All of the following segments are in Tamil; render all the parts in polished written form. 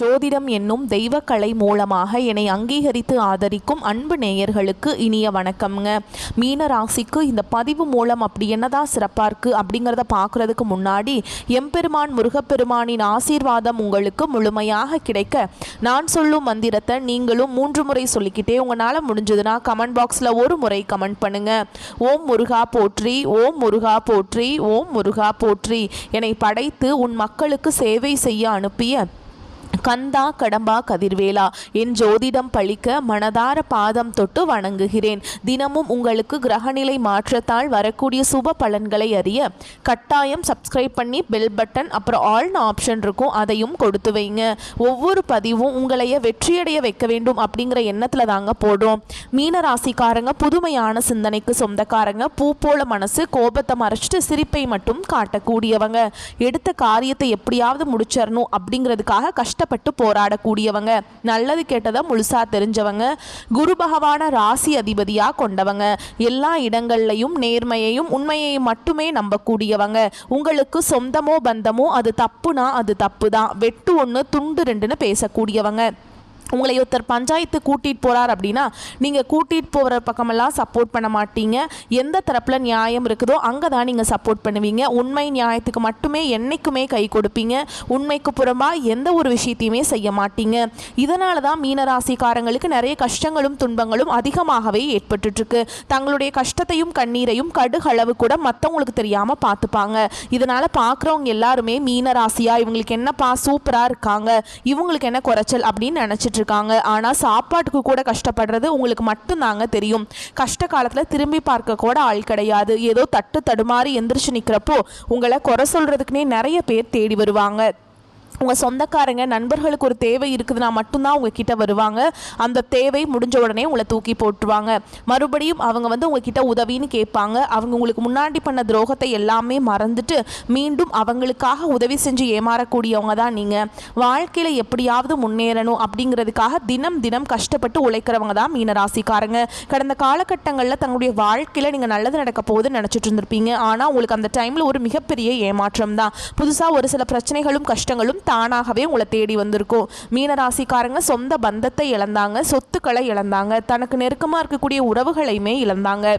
ஜோதிடம் என்னும் தெய்வக்கலை மூலமாக என்னை அங்கீகரித்து ஆதரிக்கும் அன்பு நேயர்களுக்கு இனிய வணக்கம்ங்க. மீன ராசிக்கு இந்த பதிவு மூலம் அப்படி என்னதான் சிறப்பாக இருக்குது அப்படிங்கிறத பார்க்குறதுக்கு முன்னாடி எம்பெருமான் முருகப்பெருமானின் ஆசீர்வாதம் உங்களுக்கு முழுமையாக கிடைக்க நான் சொல்லும் மந்திரத்தை நீங்களும் 3 முறை சொல்லிக்கிட்டே உங்களால் முடிஞ்சதுன்னா கமெண்ட் பாக்ஸில் ஒரு முறை கமெண்ட் பண்ணுங்கள். ஓம் முருகா போற்றி, ஓம் முருகா போற்றி, ஓம் முருகா போற்றி. என்னை படைத்து உன் மக்களுக்கு சேவை செய்ய அனுப்பிய கந்தா கடம்பா கதிர்வேலா, என் ஜோதிடம் பழிக்க மனதார பாதம் தொட்டு வணங்குகிறேன். தினமும் உங்களுக்கு கிரகநிலை மாற்றத்தால் வரக்கூடிய சுப பலன்களை அறிய கட்டாயம் சப்ஸ்கிரைப் பண்ணி பெல் பட்டன் அப்புறம் ஆல்னு ஆப்ஷன் இருக்கும், அதையும் கொடுத்து வைங்க. ஒவ்வொரு பதிவும் உங்களைய வெற்றியடைய வைக்க வேண்டும் அப்படிங்கிற எண்ணத்தில் தாங்க போடுறோம். மீன ராசிக்காரங்க புதுமையான சிந்தனைக்கு சொந்தக்காரங்க, பூ போல மனசு, கோபத்தை மறைச்சிட்டு சிரிப்பை மட்டும் காட்டக்கூடியவங்க, எடுத்த காரியத்தை எப்படியாவது முடிச்சிடணும் அப்படிங்கிறதுக்காக கஷ்டப்பட்டு போராடக்கூடியவங்க, நல்லது கேட்டதை முழுசா தெரிஞ்சவங்க, குரு பகவான ராசி அதிபதியா கொண்டவங்க, எல்லா இடங்கள்லையும் நேர்மையையும் உண்மையையும் மட்டுமே நம்பக்கூடியவங்க, உங்களுக்கு சொந்தமோ பந்தமோ அது தப்புனா அது தப்பு தான், வெட்டு 1 துண்டு 2ன்னு பேசக்கூடியவங்க. உங்களை ஒருத்தர் பஞ்சாயத்து கூட்டிகிட்டு போகிறார் அப்படின்னா நீங்கள் கூட்டிகிட்டு போகிற பக்கமெல்லாம் சப்போர்ட் பண்ண மாட்டீங்க. எந்த தரப்பில் நியாயம் இருக்குதோ அங்கே தான் நீங்கள் சப்போர்ட் பண்ணுவீங்க. உண்மை நியாயத்துக்கு மட்டுமே என்றைக்குமே கை கொடுப்பீங்க. உண்மைக்கு புறம்பாக எந்த ஒரு விஷயத்தையுமே செய்ய மாட்டீங்க. இதனால தான் மீனராசிக்காரங்களுக்கு நிறைய கஷ்டங்களும் துன்பங்களும் அதிகமாகவே ஏற்பட்டுருக்கு. தங்களுடைய கஷ்டத்தையும் கண்ணீரையும் கடுகளவு கூட மற்றவங்களுக்கு தெரியாமல் பார்த்துப்பாங்க. இதனால் பார்க்குறவங்க எல்லாருமே மீனராசியா இவங்களுக்கு என்னப்பா சூப்பராக இருக்காங்க, இவங்களுக்கு என்ன குறைச்சல் அப்படின்னு நினச்சிட்டு இருக்காங்க. ஆனால் சாப்பாட்டுக்கு கூட கஷ்டப்படுறது உங்களுக்கு மட்டும்தாங்க தெரியும். கஷ்ட காலத்தில் திரும்பி பார்க்க கூட ஆள் கிடையாது. ஏதோ தட்டு தடுமாறி எந்திரிச்சு நிற்கிறப்போ உங்களை குறை சொல்றதுக்குன்னே நிறைய பேர் தேடி வருவாங்க. உங்கள் சொந்தக்காரங்க நண்பர்களுக்கு ஒரு தேவை இருக்குதுன்னா மட்டும்தான் உங்ககிட்ட வருவாங்க. அந்த தேவை முடிஞ்ச உடனே உங்களை தூக்கி போட்டுருவாங்க. மறுபடியும் அவங்க உங்ககிட்ட உதவின்னு கேட்பாங்க. அவங்க உங்களுக்கு முன்னாடி பண்ண துரோகத்தை எல்லாமே மறந்துட்டு மீண்டும் அவங்களுக்காக உதவி செஞ்சு ஏமாறக்கூடியவங்க தான் நீங்கள். வாழ்க்கையில் எப்படியாவது முன்னேறணும் அப்படிங்கிறதுக்காக தினம் தினம் கஷ்டப்பட்டு உழைக்கிறவங்க தான் மீனராசிக்காரங்க. கடந்த காலகட்டங்களில் தங்களுடைய வாழ்க்கையில் நீங்கள் நல்லது நடக்க போகுதுன்னு நினச்சிட்டு இருந்திருப்பீங்க. ஆனால் உங்களுக்கு அந்த டைமில் ஒரு மிகப்பெரிய ஏமாற்றம் தான். புதுசாக ஒரு சில பிரச்சனைகளும் கஷ்டங்களும் தானாகவே உங்களை தேடி வந்திருக்கும். மீனராசிக்காரங்க சொந்த பந்தத்தை இழந்தாங்க, சொத்துக்களை இழந்தாங்க, தனக்கு நெருக்கமாக இருக்கக்கூடிய உறவுகளையுமே இழந்தாங்க.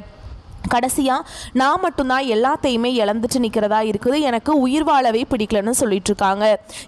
கடைசியாக நான் மட்டும்தான் எல்லாத்தையுமே இழந்துட்டு நிற்கிறதா இருக்குது, எனக்கு உயிர் வாழவே பிடிக்கலன்னு சொல்லிட்டு இருக்காங்க.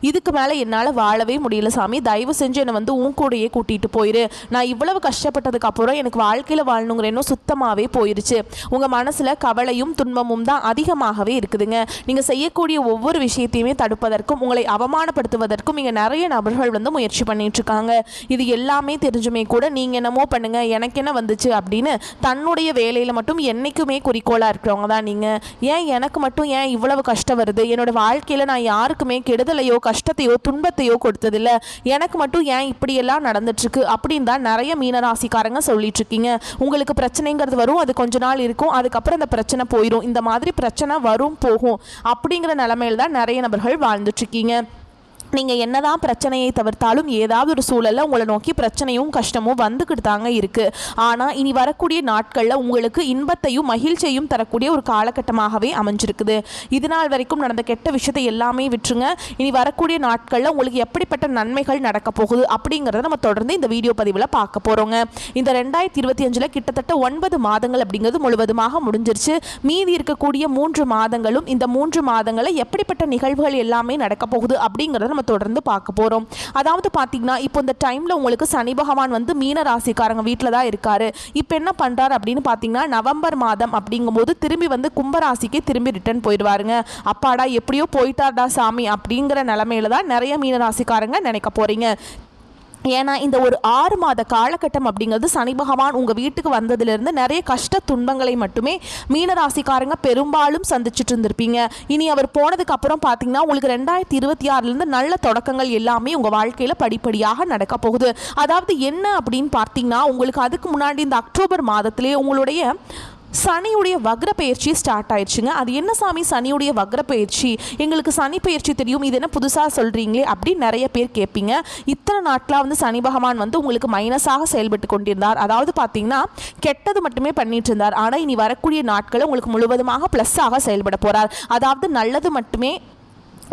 இதுக்கு மேலே என்னால் வாழவே முடியல சாமி, தயவு செஞ்சு என்னை உன் கூடையே கூட்டிகிட்டு போயிரு. நான் இவ்வளவு கஷ்டப்பட்டதுக்கு அப்புறம் எனக்கு வாழ்க்கையில் வாழணுங்கிற எண்ணம் சுத்தமாகவே போயிருச்சு. உங்கள் மனசில் கவலையும் துன்பமும் தான் அதிகமாகவே இருக்குதுங்க. நீங்கள் செய்யக்கூடிய ஒவ்வொரு விஷயத்தையுமே தடுப்பதற்கும் உங்களை அவமானப்படுத்துவதற்கும் இங்கே நிறைய நபர்கள் முயற்சி பண்ணிட்டு இருக்காங்க. இது எல்லாமே தெரிஞ்சுமே கூட நீங்கள் என்னமோ பண்ணுங்க, எனக்கு என்ன வந்துச்சு அப்படின்னு தன்னுடைய வேலையில் மட்டும் என்னைக்குமே குறிக்கோளாக இருக்கிறவங்க தான் நீங்கள். ஏன் எனக்கு மட்டும் ஏன் இவ்வளவு கஷ்டம் வருது, என்னோடய வாழ்க்கையில் நான் யாருக்குமே கெடுதலையோ கஷ்டத்தையோ துன்பத்தையோ கொடுத்ததில்லை, எனக்கு மட்டும் ஏன் இப்படியெல்லாம் நடந்துட்டுருக்கு அப்படின்னு தான் நிறைய மீனராசிக்காரங்க சொல்லிட்டு இருக்கீங்க. உங்களுக்கு பிரச்சனைங்கிறது வரும், அது கொஞ்ச நாள் இருக்கும், அதுக்கப்புறம் அந்த பிரச்சனை போயிடும். இந்த மாதிரி பிரச்சனை வரும் போகும் அப்படிங்கிற நிலைமையில் தான் நிறைய நபர்கள் வாழ்ந்துட்டுருக்கீங்க. நீங்கள் என்னதான் பிரச்சனையை தவிர்த்தாலும் ஏதாவது ஒரு சூழலில் உங்களை நோக்கி பிரச்சனையும் கஷ்டமும் வந்துக்கிட்டு தாங்க இருக்குது. ஆனால் இனி வரக்கூடிய நாட்களில் உங்களுக்கு இன்பத்தையும் மகிழ்ச்சியையும் தரக்கூடிய ஒரு காலகட்டமாகவே அமைஞ்சிருக்குது. இது நாள் வரைக்கும் நடந்த கெட்ட விஷயத்தை எல்லாமே விட்டுருங்க. இனி வரக்கூடிய நாட்களில் உங்களுக்கு எப்படிப்பட்ட நன்மைகள் நடக்க போகுது அப்படிங்கிறத நம்ம தொடர்ந்து இந்த வீடியோ பதிவில் பார்க்க போகிறோங்க. இந்த 2025 கிட்டத்தட்ட 9 மாதங்கள் அப்படிங்கிறது முழுவதுமாக முடிஞ்சிருச்சு. மீதி இருக்கக்கூடிய 3 மாதங்களும் இந்த 3 மாதங்களில் எப்படிப்பட்ட நிகழ்வுகள் எல்லாமே நடக்க போகுது அப்படிங்கிறத நம்ம தொடர்ந்து பார்க்க போறோம். அதாவது பாத்தீங்கன்னா இப்போ இந்த டைம்ல உங்களுக்கு சனி பகவான் மீன ராசிக்காரங்க வீட்டில் தான் இருக்காரு. இப்போ என்ன பண்றாரு அப்படின்னு பாத்தீங்கன்னா நவம்பர் மாதம் அப்படிங்கும்போது திரும்பி கும்பராசிக்கு திரும்பி ரிட்டர்ன் போயிடுவாருங்க. அப்பாடா எப்படியோ போயிட்டார்டா சாமி அப்படிங்கிற நிலைமையில தான் நிறைய மீன ராசிக்காரங்க நினைக்க போறீங்க. ஏன்னா இந்த ஒரு 6 மாத காலகட்டம் அப்படிங்கிறது சனி பகவான் உங்கள் வீட்டுக்கு வந்ததுலேருந்து நிறைய கஷ்ட துன்பங்களை மட்டுமே மீனராசிக்காரங்க பெரும்பாலும் சந்திச்சுட்டு இருந்திருப்பீங்க. இனி அவர் போனதுக்கு அப்புறம் பார்த்தீங்கன்னா உங்களுக்கு 2026 நல்ல தொடக்கங்கள் எல்லாமே உங்கள் வாழ்க்கையில் படிப்படியாக நடக்க போகுது. அதாவது என்ன அப்படின்னு பார்த்தீங்கன்னா உங்களுக்கு அதுக்கு முன்னாடி இந்த அக்டோபர் மாதத்திலே உங்களுடைய சனியுடைய வக்ர பயிற்சி ஸ்டார்ட் ஆயிடுச்சுங்க. அது என்ன சாமி சனியுடைய வக்ர பயிற்சி, எங்களுக்கு சனி பயிற்சி தெரியும், இது என்ன புதுசாக சொல்கிறீங்களே அப்படின்னு நிறைய பேர் கேட்பீங்க. இத்தனை நாட்களாக சனி பகவான் உங்களுக்கு மைனஸாக செயல்பட்டு கொண்டிருந்தார். அதாவது பார்த்தீங்கன்னா கெட்டது மட்டுமே பண்ணிட்டு இருந்தார். ஆனால் இனி வரக்கூடிய நாட்களில் உங்களுக்கு முழுவதுமாக ப்ளஸ்ஸாக செயல்பட போகிறார். அதாவது நல்லது மட்டுமே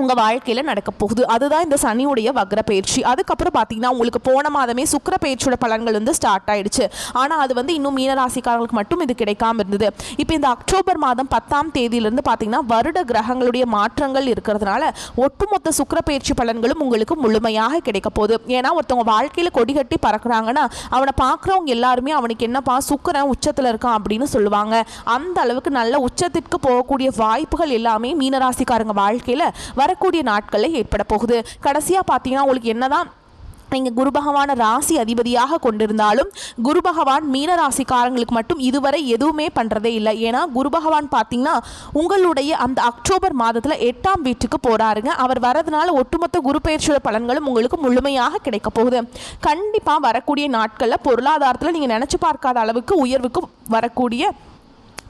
உங்கள் வாழ்க்கையில் நடக்க போகுது. அதுதான் இந்த சனியுடைய வக்ர பயிற்சி. அதுக்கப்புறம் பார்த்தீங்கன்னா உங்களுக்கு போன மாதமே சுக்கிர பயிற்சியோட பலன்கள் வந்து ஸ்டார்ட் ஆயிடுச்சு. ஆனால் அது வந்து இன்னும் மீனராசிக்காரங்களுக்கு மட்டும் இது கிடைக்காம இருந்தது. இப்போ இந்த அக்டோபர் மாதம் 10ஆம் தேதியிலிருந்து பார்த்தீங்கன்னா வருட கிரகங்களுடைய மாற்றங்கள் இருக்கிறதுனால ஒட்டுமொத்த சுக்கிர பயிற்சி பலன்களும் உங்களுக்கு முழுமையாக கிடைக்க போகுது. ஏன்னா ஒருத்தவங்க வாழ்க்கையில் கொடி கட்டி பறக்குறாங்கன்னா அவனை பார்க்குறவங்க எல்லாருமே அவனுக்கு என்னப்பா சுக்கிரன் உச்சத்தில் இருக்கான் அப்படின்னு சொல்லுவாங்க. அந்த அளவுக்கு நல்ல உச்சத்திற்கு போகக்கூடிய வாய்ப்புகள் எல்லாமே மீனராசிக்காரங்க வாழ்க்கையில் வரக்கூடிய நாட்களில் ஏற்பட போகுது. கடைசியாக பார்த்தீங்கன்னா உங்களுக்கு என்னதான் நீங்கள் குரு பகவான ராசி அதிபதியாக கொண்டிருந்தாலும் குரு பகவான் மீன ராசிக்காரங்களுக்கு மட்டும் இதுவரை எதுவுமே பண்ணுறதே இல்லை. ஏன்னா குரு பகவான் பார்த்தீங்கன்னா உங்களுடைய அந்த அக்டோபர் மாதத்தில் 8ஆம் வீட்டுக்கு போகிறாருங்க. அவர் வரதுனால ஒட்டுமொத்த குரு பயிற்சியோட பலன்களும் உங்களுக்கு முழுமையாக கிடைக்க போகுது. கண்டிப்பாக வரக்கூடிய நாட்களில் பொருளாதாரத்தில் நீங்கள் நினச்சி பார்க்காத அளவுக்கு உயர்வுக்கு வரக்கூடிய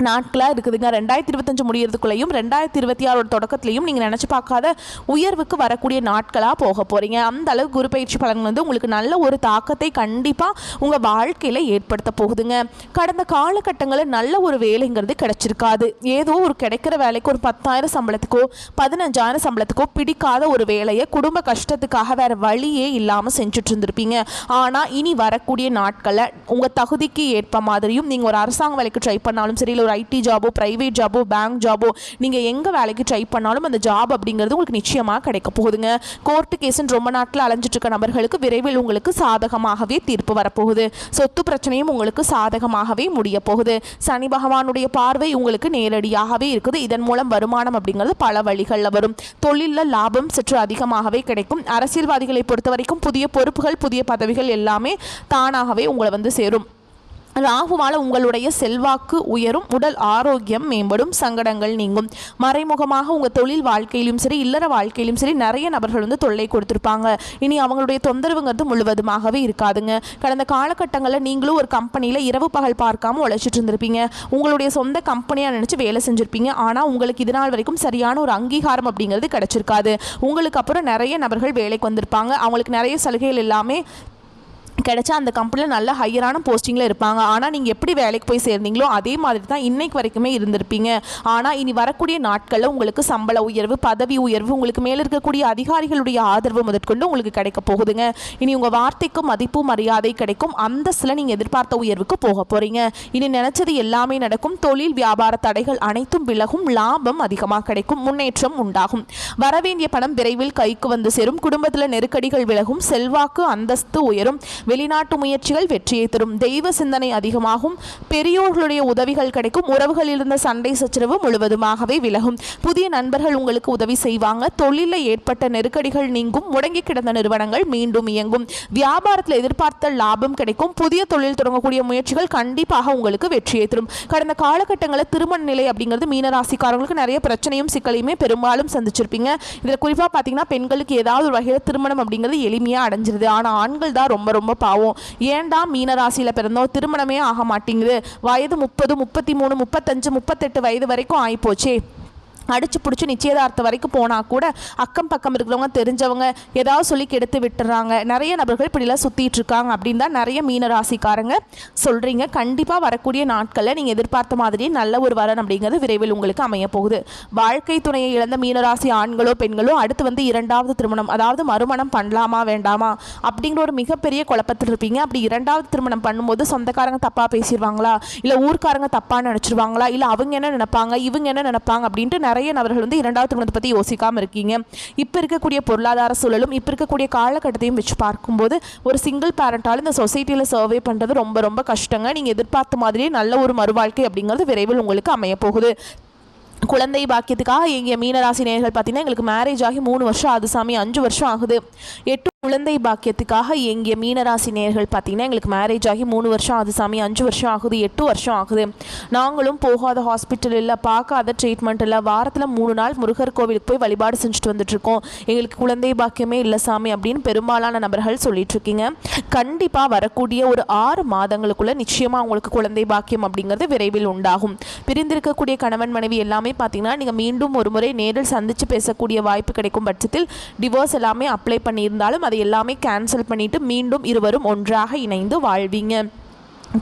நாட்களாக இருக்குதுங்க. 2025 முடியறதுக்குள்ளேயும் 2026 தொடக்கத்துலையும் நீங்கள் நினச்சி பார்க்காத உயர்வுக்கு வரக்கூடிய நாட்களாக போக போகிறீங்க. அந்த அளவுக்கு குரு பயிற்சி பலன் வந்து உங்களுக்கு நல்ல ஒரு தாக்கத்தை கண்டிப்பாக உங்கள் வாழ்க்கையில் ஏற்படுத்த போகுதுங்க. கடந்த காலகட்டங்களில் நல்ல ஒரு வேலைங்கிறது கிடைச்சிருக்காது. ஏதோ ஒரு கிடைக்கிற வேலைக்கு ஒரு 10,000 சம்பளத்துக்கோ 15,000 சம்பளத்துக்கோ பிடிக்காத ஒரு வேலையை குடும்ப கஷ்டத்துக்காக வேறு வழியே இல்லாமல் செஞ்சுட்டு இருந்திருப்பீங்க. ஆனால் இனி வரக்கூடிய நாட்களில் உங்கள் தகுதிக்கு ஏற்ப மாதிரியும் நீங்கள் ஒரு அரசாங்க வேலைக்கு ட்ரை பண்ணாலும் சரி, இல்லை ஒரு ஐடி ஜாபோ பிரைவேட் ஜாபோ பேங்க் ஜாபோ நீங்கள் எங்கே வேலைக்கு ட்ரை பண்ணாலும் அந்த ஜாப் அப்படிங்கிறது உங்களுக்கு நிச்சயமாக கிடைக்க போகுதுங்க. கோர்ட்டு கேஸுன்னு ரொம்ப நாட்டில் அலைஞ்சிட்டு இருக்க நபர்களுக்கு விரைவில் உங்களுக்கு சாதகமாகவே தீர்ப்பு வரப்போகுது. சொத்து பிரச்சனையும் உங்களுக்கு சாதகமாகவே முடிய போகுது. சனி பகவானுடைய பார்வை உங்களுக்கு நேரடியாகவே இருக்குது. இதன் மூலம் வருமானம் அப்படிங்கிறது பல வழிகளில் வரும். தொழிலில் லாபம் சற்று அதிகமாகவே கிடைக்கும். அரசியல்வாதிகளை பொறுத்த வரைக்கும் புதிய பொறுப்புகள் புதிய பதவிகள் எல்லாமே தானாகவே உங்களை வந்து சேரும். ராகுவால் உங்களுடைய செல்வாக்கு உயரும், உடல் ஆரோக்கியம் மேம்படும், சங்கடங்கள் நீங்கும். மறைமுகமாக உங்கள் தொழில் வாழ்க்கையிலும் சரி இல்லற வாழ்க்கையிலும் சரி நிறைய நபர்கள் வந்து தொல்லை கொடுத்துருப்பாங்க. இனி அவங்களுடைய தொந்தரவுங்கிறது முழுவதுமாகவே இருக்காதுங்க. கடந்த காலகட்டங்களில் நீங்களும் ஒரு கம்பெனியில் இரவு பகல் பார்க்காம உழைச்சிட்டு இருந்திருப்பீங்க. உங்களுடைய சொந்த கம்பெனியாக நினச்சி வேலை செஞ்சுருப்பீங்க. ஆனால் உங்களுக்கு இது நாள் வரைக்கும் சரியான ஒரு அங்கீகாரம் அப்படிங்கிறது கிடச்சிருக்காது. உங்களுக்கு அப்புறம் நிறைய நபர்கள் வேலைக்கு வந்திருப்பாங்க. அவங்களுக்கு நிறைய சலுகைகள் எல்லாமே கிடைச்சா அந்த கம்பெனியில் நல்ல ஹையரான போஸ்டிங்கில் இருப்பாங்க. ஆனால் நீங்கள் எப்படி வேலைக்கு போய் சேர்ந்தீங்களோ அதே மாதிரி தான் இன்னைக்கு வரைக்குமே இருந்திருப்பீங்க. ஆனால் இனி வரக்கூடிய நாட்களில் உங்களுக்கு சம்பள உயர்வு பதவி உயர்வு உங்களுக்கு மேலே இருக்கக்கூடிய அதிகாரிகளுடைய ஆதரவு முதற்கொண்டு உங்களுக்கு கிடைக்க போகுதுங்க. இனி உங்கள் வார்த்தைக்கும் மதிப்பு மரியாதை கிடைக்கும். அந்தஸ்தில் நீங்கள் எதிர்பார்த்த உயர்வுக்கு போக போகிறீங்க. இனி நினச்சது எல்லாமே நடக்கும். தொழில் வியாபார தடைகள் அனைத்தும் விலகும். லாபம் அதிகமாக கிடைக்கும். முன்னேற்றம் உண்டாகும். வரவேண்டிய பணம் விரைவில் கைக்கு வந்து சேரும். குடும்பத்தில் நெருக்கடிகள் விலகும். செல்வாக்கு அந்தஸ்து உயரும். வெளிநாட்டு முயற்சிகள் வெற்றியை தரும். தெய்வ சிந்தனை அதிகமாகும். பெரியோர்களுடைய உதவிகள் கிடைக்கும். உறவுகளில் இருந்த சண்டை சச்சரவு முழுவதுமாகவே விலகும். புதிய நண்பர்கள் உங்களுக்கு உதவி செய்வாங்க. தொழிலில் ஏற்பட்ட நெருக்கடிகள் நீங்கும். முடங்கி கிடந்த நிறுவனங்கள் மீண்டும் இயங்கும். வியாபாரத்தில் எதிர்பார்த்த லாபம் கிடைக்கும். புதிய தொழில் தொடங்கக்கூடிய முயற்சிகள் கண்டிப்பாக உங்களுக்கு வெற்றியை தரும். கடந்த காலகட்டங்களில் திருமண நிலை அப்படிங்கிறது மீனராசிக்காரங்களுக்கு நிறைய பிரச்சனையும் சிக்கலையுமே பெரும்பாலும் சந்திச்சிருப்பீங்க. இதில் குறிப்பாக பார்த்தீங்கன்னா பெண்களுக்கு ஏதாவது ஒரு வகையில் திருமணம் அப்படிங்கிறது எளிமையாக அடைஞ்சிருது. ஆனால் ஆண்கள் தான் ரொம்ப ரொம்ப பாவம். ஏன்டா மீனராசியில் பிறந்தோம் திருமணமே ஆக மாட்டேங்குது, வயது 30 33 35 38 வயது வரைக்கும் ஆகிப்போச்சே, அடிச்சு பிடிச்சி நிச்சயதார்த்தம் வரைக்கும் போனால் கூட அக்கம் பக்கம் இருக்கிறவங்க தெரிஞ்சவங்க ஏதாவது சொல்லி கெடுத்து விட்டுறாங்க. நிறைய நபர்கள் இப்படிலாம் சுற்றிட்டு இருக்காங்க அப்படின்னு தான் நிறைய மீனராசிக்காரங்க சொல்கிறீங்க. கண்டிப்பாக வரக்கூடிய நாட்களில் நீங்கள் எதிர்பார்த்த மாதிரியே நல்ல ஒரு வரன் அப்படிங்கிறது விரைவில் உங்களுக்கு அமைய போகுது. வாழ்க்கை துணையை இழந்த மீனராசி ஆண்களோ பெண்களோ அடுத்து வந்து 2வது திருமணம் அதாவது மறுமணம் பண்ணலாமா வேண்டாமா அப்படிங்கிற ஒரு மிகப்பெரிய குழப்பத்தில் இருப்பீங்க. அப்படி 2வது திருமணம் பண்ணும்போது சொந்தக்காரங்க தப்பாக பேசிடுவாங்களா, இல்லை ஊர்க்காரங்க தப்பாக நினச்சிருவாங்களா, இல்லை அவங்க என்ன நினைப்பாங்க இவங்க என்ன நினைப்பாங்க அப்படின்ட்டு நிறைய நபர்கள் வந்து 2வது திருமணத்தை பற்றி யோசிக்காமல் இருக்கீங்க. இப்போ இருக்கக்கூடிய பொருளாதார சூழலும் இப்போ இருக்கக்கூடிய காலகட்டத்தையும் வச்சு பார்க்கும்போது ஒரு சிங்கிள் பேரண்டால் இந்த சொசைட்டியில் சர்வே பண்ணுறது ரொம்ப ரொம்ப கஷ்டங்க. நீங்கள் எதிர்பார்த்த மாதிரியே நல்ல ஒரு மறுவாழ்க்கை அப்படிங்கிறது விரைவில் உங்களுக்கு அமைய போகுது. குழந்தை பாக்கியத்துக்காக எங்கள் மீனராசி நேயர்கள் பார்த்தீங்கன்னா எங்களுக்கு மேரேஜ் ஆகி 3 வருஷம் ஆகுது சாமி, 5 வருஷம் ஆகுது. 8 குழந்தை பாக்கியத்துக்காக எங்கள் மீனராசி நேயர்கள் பார்த்தீங்கன்னா எங்களுக்கு மேரேஜ் ஆகி 3 வருஷம் ஆகுது சாமி, 5 வருஷம் ஆகுது, 8 வருஷம் ஆகுது. நாங்களும் போகாத ஹாஸ்பிட்டல் இல்லை, பார்க்காத ட்ரீட்மெண்ட் இல்லை, வாரத்தில் 3 நாள் முருகர் கோவிலுக்கு போய் வழிபாடு செஞ்சுட்டு வந்துட்டுருக்கோம், எங்களுக்கு குழந்தை பாக்கியமே இல்லை சாமி அப்படின்னு பெரும்பாலான நபர்கள் சொல்லிட்டுருக்கீங்க. கண்டிப்பாக வரக்கூடிய ஒரு 6 மாதங்களுக்குள்ளே நிச்சயமாக உங்களுக்கு குழந்தை பாக்கியம் அப்படிங்கிறது விரைவில் உண்டாகும். பிரிந்திருக்கக்கூடிய கணவன் மனைவி எல்லாமே பார்த்தீங்கன்னா நீங்கள் மீண்டும் ஒரு முறை நேரில் சந்தித்து பேசக்கூடிய வாய்ப்பு கிடைக்கும் பட்சத்தில் டிவோர்ஸ் எல்லாமே அப்ளை பண்ணியிருந்தாலும் அதை எல்லாமே கேன்சல் பண்ணிவிட்டு மீண்டும் இருவரும் ஒன்றாக இணைந்து வாழ்வீங்க.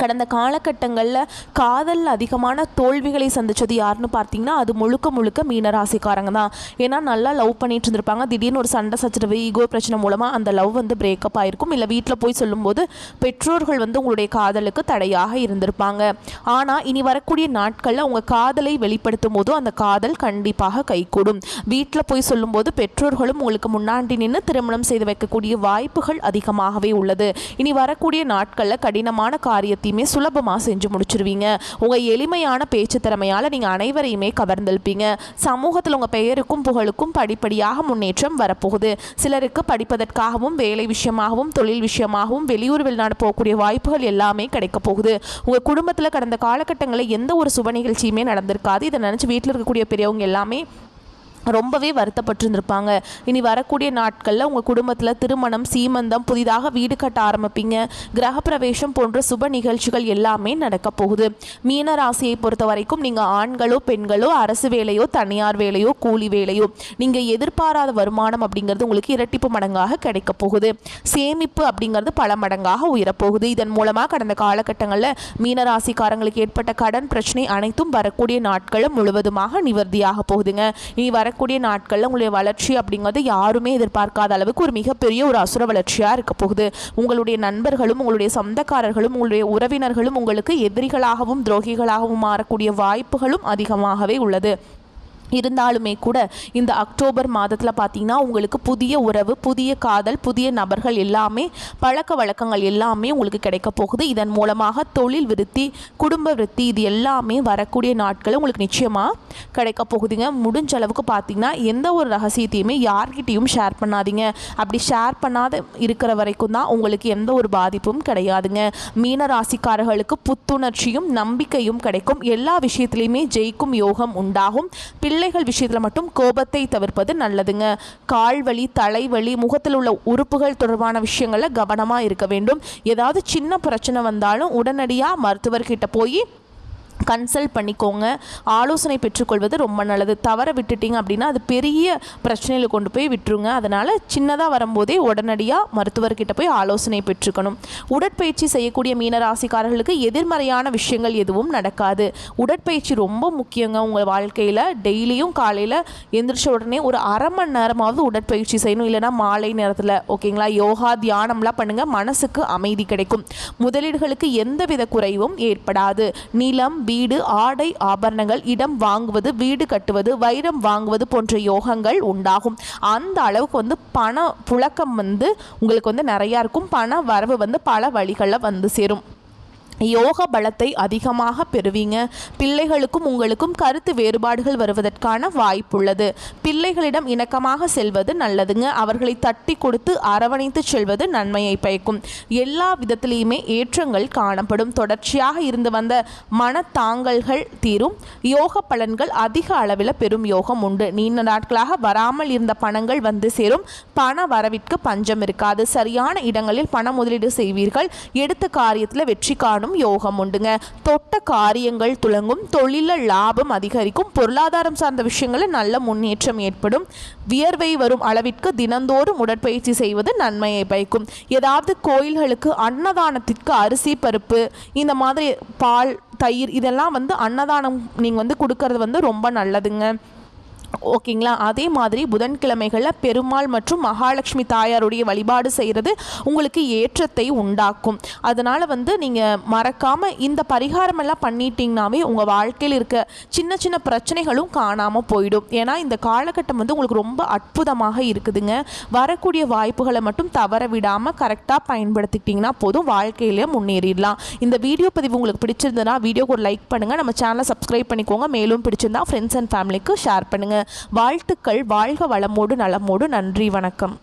கடந்த காலகட்டங்களில் காதலில் அதிகமான தோல்விகளை சந்தித்தது யாருன்னு பார்த்தீங்கன்னா அது முழுக்க முழுக்க மீனராசிக்காரங்க தான். ஏன்னா நல்லா லவ் பண்ணிட்டு இருந்திருப்பாங்க, திடீர்னு ஒரு சண்டை சச்சரவு ஈகோ பிரச்சனை மூலமாக அந்த லவ் வந்து பிரேக்கப் ஆகிருக்கும். இல்லை வீட்டில் போய் சொல்லும்போது பெற்றோர்கள் வந்து உங்களுடைய காதலுக்கு தடையாக இருந்திருப்பாங்க. ஆனால் இனி வரக்கூடிய நாட்களில் உங்கள் காதலை வெளிப்படுத்தும் போது அந்த காதல் கண்டிப்பாக கைகூடும். வீட்டில் போய் சொல்லும்போது பெற்றோர்களும் உங்களுக்கு முன்னாடி நின்று திருமணம் செய்து வைக்கக்கூடிய வாய்ப்புகள் அதிகமாகவே உள்ளது. இனி வரக்கூடிய நாட்களில் கடினமான காரியத்தையுமே சுலபமாக செஞ்சு முடிச்சிருவீங்க. உங்கள் எளிமையான பேச்சு திறமையால் நீங்கள் அனைவரையுமே கவர்ந்தெழுப்பீங்க. சமூகத்தில் உங்கள் பெயருக்கும் புகழுக்கும் படிப்படியாக முன்னேற்றம் வரப்போகுது. சிலருக்கு படிப்பதற்காகவும் வேலை விஷயமாகவும் தொழில் விஷயமாகவும் வெளியூர் வெளிநாடு போகக்கூடிய வாய்ப்புகள் எல்லாமே கிடைக்க போகுது. உங்கள் குடும்பத்தில் கடந்த காலகட்டங்களில் எந்த ஒரு சுப நிகழ்ச்சியுமே நடந்திருக்காது. இதை நினச்சி வீட்டில் இருக்கக்கூடிய பெரியவங்க எல்லாமே ரொம்பவே வருத்தப்பட்டிருந்திருப்பாங்க. இனி வரக்கூடிய நாட்களில் உங்கள் குடும்பத்தில் திருமணம், சீமந்தம், புதிதாக வீடு கட்ட ஆரம்பிப்பீங்க. கிரகப்பிரவேசம் போன்ற சுப நிகழ்ச்சிகள் எல்லாமே நடக்க போகுது. மீன ராசியை பொறுத்த வரைக்கும் நீங்கள் ஆண்களோ பெண்களோ அரசு வேலையோ தனியார் வேலையோ கூலி வேலையோ நீங்கள் எதிர்பாராத வருமானம் அப்படிங்கிறது உங்களுக்கு இரட்டிப்பு மடங்காக கிடைக்க போகுது. சேமிப்பு அப்படிங்கிறது பல மடங்காக உயரப்போகுது. இதன் மூலமாக கடந்த காலகட்டங்களில் மீனராசிக்காரங்களுக்கு ஏற்பட்ட கடன் பிரச்சனை அனைத்தும் வரக்கூடிய நாட்களும் முழுவதுமாக நிவர்த்தியாக போகுதுங்க. இனி வரக்கூடிய நாட்களில் உங்களுடைய வளர்ச்சி அப்படிங்கிறது யாருமே எதிர்பார்க்காத அளவுக்கு ஒரு மிகப்பெரிய ஒரு அசுர வளர்ச்சியாக இருக்க போகுது. உங்களுடைய நண்பர்களும் உங்களுடைய சொந்தக்காரர்களும் உங்களுடைய உறவினர்களும் உங்களுக்கு எதிரிகளாகவும் துரோகிகளாகவும் மாறக்கூடிய வாய்ப்புகளும் அதிகமாகவே உள்ளது. இருந்தாலுமே கூட இந்த அக்டோபர் மாதத்தில் பார்த்தீங்கன்னா உங்களுக்கு புதிய உறவு, புதிய காதல், புதிய நபர்கள் எல்லாமே பழக்க வழக்கங்கள் எல்லாமே உங்களுக்கு கிடைக்க போகுது. இதன் மூலமாக தொழில் விருத்தி, குடும்ப விருத்தி இது எல்லாமே வரக்கூடிய நாட்கள் உங்களுக்கு நிச்சயமாக கிடைக்க போகுதுங்க. முடிஞ்ச அளவுக்கு பார்த்தீங்கன்னா எந்த ஒரு ரகசியத்தையுமே யார்கிட்டையும் ஷேர் பண்ணாதீங்க. அப்படி ஷேர் பண்ணாத இருக்கிற வரைக்கும் தான் உங்களுக்கு எந்த ஒரு பாதிப்பும் கிடையாதுங்க. மீன ராசிக்காரர்களுக்கு புத்துணர்ச்சியும் நம்பிக்கையும் கிடைக்கும். எல்லா விஷயத்திலையுமே ஜெயிக்கும் யோகம் உண்டாகும். பிள்ளைகள் விஷயத்தில் மட்டும் கோபத்தை தவிர்ப்பது நல்லதுங்க. கால்வலி, தலைவலி, முகத்தில் உள்ள உறுப்புகள் தொடர்பான விஷயங்களில் கவனமாக இருக்க வேண்டும். ஏதாவது சின்ன பிரச்சனை வந்தாலும் உடனடியாக மருத்துவர்கிட்ட போய் கன்சல்ட் பண்ணிக்கோங்க. ஆலோசனை பெற்றுக்கொள்வது ரொம்ப நல்லது. தவற விட்டுட்டிங்க அப்படின்னா அது பெரிய பிரச்சனையில் கொண்டு போய் விட்டுருங்க. அதனால் சின்னதாக வரும்போதே உடனடியாக மருத்துவர்கிட்ட போய் ஆலோசனை பெற்றுக்கணும். உடற்பயிற்சி செய்யக்கூடிய மீனராசிக்காரர்களுக்கு எதிர்மறையான விஷயங்கள் எதுவும் நடக்காது. உடற்பயிற்சி ரொம்ப முக்கியங்க உங்கள் வாழ்க்கையில். டெய்லியும் காலையில் எந்திரிச்ச உடனே ஒரு அரை மணி நேரமாவது உடற்பயிற்சி செய்யணும். இல்லைனா மாலை நேரத்தில் ஓகேங்களா, யோகா தியானம்லாம் பண்ணுங்கள். மனசுக்கு அமைதி கிடைக்கும். முதலீடுகளுக்கு எந்தவித குறைவும் ஏற்படாது. நிலம், வீடு, ஆடை, ஆபரணங்கள், இடம் வாங்குவது, வீடு கட்டுவது, வைரம் வாங்குவது போன்ற யோகங்கள் உண்டாகும். அந்த அளவுக்கு வந்து பண புழக்கம் வந்து உங்களுக்கு வந்து நிறையா இருக்கும். பண வரவு வந்து பல வழிகளில் வந்து சேரும். யோக பலத்தை அதிகமாக பெறுவீங்க. பிள்ளைகளுக்கும் உங்களுக்கும் கருத்து வேறுபாடுகள் வருவதற்கான வாய்ப்புள்ளது. பிள்ளைகளிடம் இணக்கமாக செல்வது நல்லதுங்க. அவர்களை தட்டி கொடுத்து அரவணைத்து செல்வது நன்மையை பயக்கும். எல்லா விதத்திலையுமே ஏற்றங்கள் காணப்படும். தொடர்ச்சியாக இருந்து வந்த மனத்தாங்கல்கள் தீரும். யோக பலன்கள் அதிக அளவில் பெரும் யோகம் உண்டு. நீண்ட நாட்களாக வராமல் இருந்த பணங்கள் வந்து சேரும். பண வரவிற்கு பஞ்சம் இருக்காது. சரியான இடங்களில் பண முதலீடு செய்வீர்கள். எடுத்த காரியத்தில் வெற்றி காணும் யோகம் உண்டுங்க. தொட்ட காரியங்கள் துலங்கும். தொழில லாபம் அதிகரிக்கும். பொருளாதாரம் சார்ந்த விஷயங்களில் நல்ல முன்னேற்றம் ஏற்படும். வியர்வை வரும் அளவிற்கு தினந்தோறும் உடற்பயிற்சி செய்வது நன்மையை பயக்கும். ஏதாவது கோயில்களுக்கு அன்னதானத்திற்கு அரிசி, பருப்பு, இந்த மாதிரி பால், தயிர் இதெல்லாம் வந்து அன்னதானம் நீங்கள் வந்து கொடுக்கறது வந்து ரொம்ப நல்லதுங்க. ஓகேங்களா. அதே மாதிரி புதன்கிழமைகளில் பெருமாள் மற்றும் மகாலட்சுமி தாயாருடைய வழிபாடு செய்கிறது உங்களுக்கு ஏற்றத்தை உண்டாக்கும். அதனால் வந்து நீங்கள் மறக்காமல் இந்த பரிகாரமெல்லாம் பண்ணிட்டீங்கன்னாவே உங்கள் வாழ்க்கையில் இருக்க சின்ன சின்ன பிரச்சனைகளும் காணாமல் போயிடும். ஏன்னா இந்த காலகட்டம் வந்து உங்களுக்கு ரொம்ப அற்புதமாக இருக்குதுங்க. வரக்கூடிய வாய்ப்புகளை மட்டும் தவற விடாமல் கரெக்டாக பயன்படுத்திக்கிட்டிங்கன்னா போதும், வாழ்க்கையிலே முன்னேறிடலாம். இந்த வீடியோ பதிவு உங்களுக்கு பிடிச்சிருந்ததுன்னா வீடியோக்கு ஒரு லைக் பண்ணுங்கள். நம்ம சேனலை சப்ஸ்கிரைப் பண்ணிக்கோங்க. மேலும் பிடிச்சிருந்தா ஃப்ரெண்ட்ஸ் அண்ட் ஃபேமிலிக்கு ஷேர் பண்ணுங்கள். வாழ்த்துக்கள். வாழ்க வளமோடு நலமோடு. நன்றி, வணக்கம்.